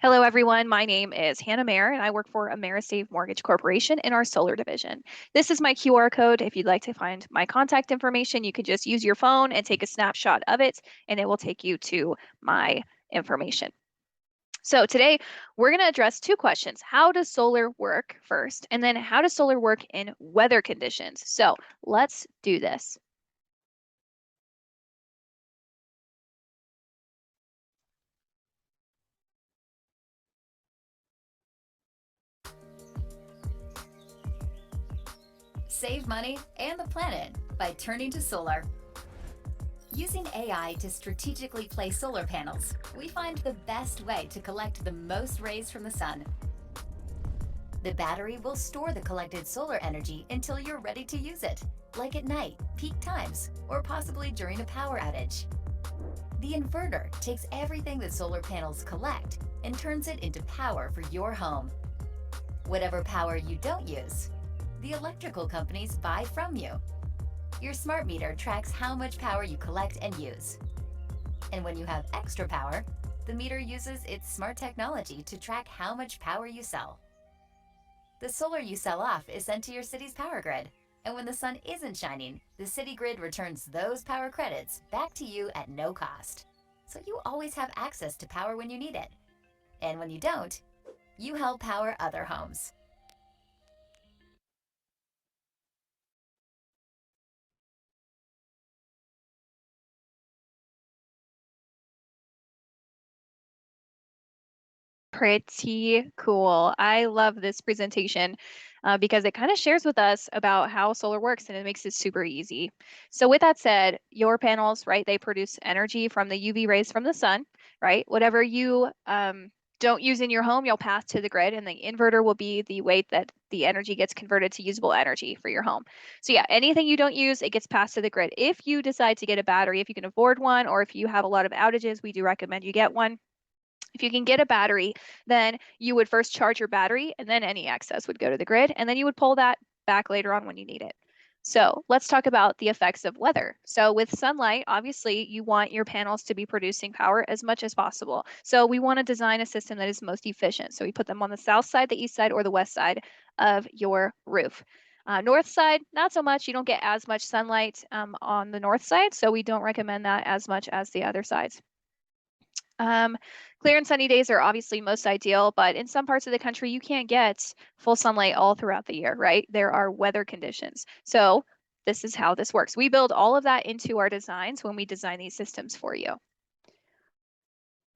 Hello, everyone. My name is Hannah Mayer, and I work for AmeriSave Mortgage Corporation in our solar division. This is my QR code. If you'd like to find my contact information, you could just use your phone and take a snapshot of it, and it will take you to my information. So today we're going to address two questions. How does solar work first? And then how does solar work in weather conditions? So let's do this. Save money and the planet by turning to solar. Using AI to strategically place solar panels, we find the best way to collect the most rays from the sun. The battery will store the collected solar energy until you're ready to use it, like at night, peak times, or possibly during a power outage. The inverter takes everything that solar panels collect and turns it into power for your home. Whatever power you don't use, the electrical companies buy from you. Your smart meter tracks how much power you collect and use. And when you have extra power, the meter uses its smart technology to track how much power you sell. The solar you sell off is sent to your city's power grid, and when the sun isn't shining, the city grid returns those power credits back to you at no cost. So you always have access to power when you need it. And when you don't, you help power other homes. Pretty cool. I love this presentation because it kind of shares with us about how solar works and it makes it super easy. So with that said, your panels, right, they produce energy from the UV rays from the sun, right? Whatever you don't use in your home, you'll pass to the grid, and the inverter will be the way that the energy gets converted to usable energy for your home. So yeah, anything you don't use, it gets passed to the grid. If you decide to get a battery, if you can afford one, or if you have a lot of outages, we do recommend you get one. If you can get a battery, then you would first charge your battery and then any excess would go to the grid, and then you would pull that back later on when you need it. So let's talk about the effects of weather. So with sunlight, obviously you want your panels to be producing power as much as possible. So we want to design a system that is most efficient. So we put them on the south side, the east side, or the west side of your roof. North side, not so much. You don't get as much sunlight on the north side, so we don't recommend that as much as the other sides. Clear and sunny days are obviously most ideal, but in some parts of the country, you can't get full sunlight all throughout the year, right? There are weather conditions. So this is how this works. We build all of that into our designs when we design these systems for you.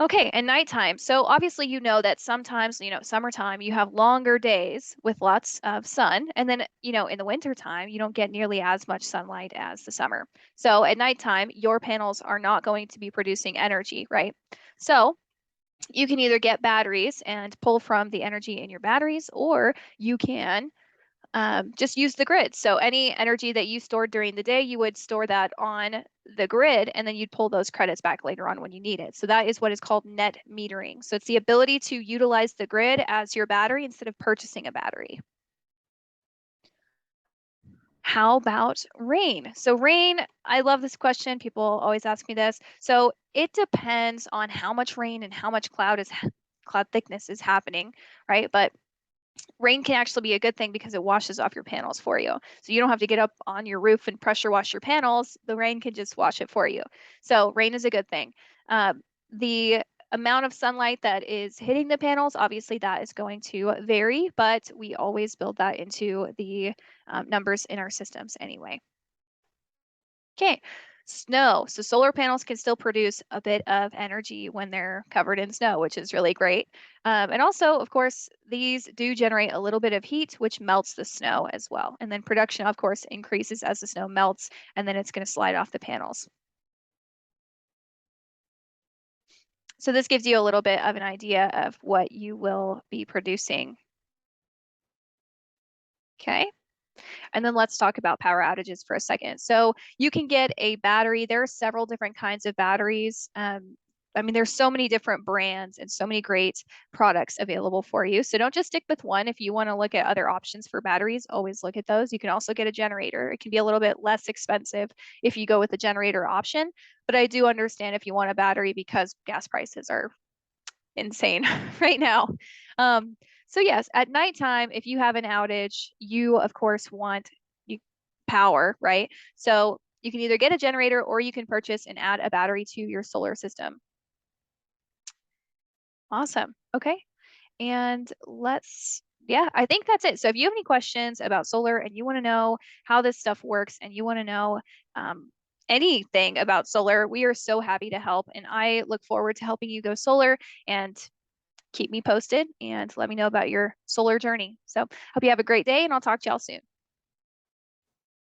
Okay, and nighttime. So obviously you know that sometimes, summertime, you have longer days with lots of sun. And then, in the wintertime, you don't get nearly as much sunlight as the summer. So at nighttime, your panels are not going to be producing energy, right? So you can either get batteries and pull from the energy in your batteries, or you can just use the grid. So any energy that you stored during the day, you would store that on the grid, and then you'd pull those credits back later on when you need it. So that is what is called net metering. So it's the ability to utilize the grid as your battery instead of purchasing a battery. How about rain? So rain, I love this question. People always ask me this. So it depends on how much rain and how much cloud thickness is happening, right? But rain can actually be a good thing because it washes off your panels for you. So you don't have to get up on your roof and pressure wash your panels. The rain can just wash it for you. So rain is a good thing. The amount of sunlight that is hitting the panels, obviously that is going to vary, but we always build that into the numbers in our systems anyway. Okay, snow. So solar panels can still produce a bit of energy when they're covered in snow, which is really great. And also, of course, these do generate a little bit of heat, which melts the snow as well. And then production, of course, increases as the snow melts, and then it's going to slide off the panels. So this gives you a little bit of an idea of what you will be producing. Okay. And then let's talk about power outages for a second. So you can get a battery. There are several different kinds of batteries. I mean, there's so many different brands and so many great products available for you. So don't just stick with one. If you want to look at other options for batteries, always look at those. You can also get a generator. It can be a little bit less expensive if you go with the generator option. But I do understand if you want a battery because gas prices are insane right now. Um, so yes, at nighttime, if you have an outage, you of course want you power, right? So you can either get a generator or you can purchase and add a battery to your solar system. Awesome. Okay. And yeah, I think that's it. So if you have any questions about solar and you want to know how this stuff works and you want to know anything about solar, we are so happy to help. And I look forward to helping you go solar, and keep me posted and let me know about your solar journey. So hope you have a great day, and I'll talk to y'all soon.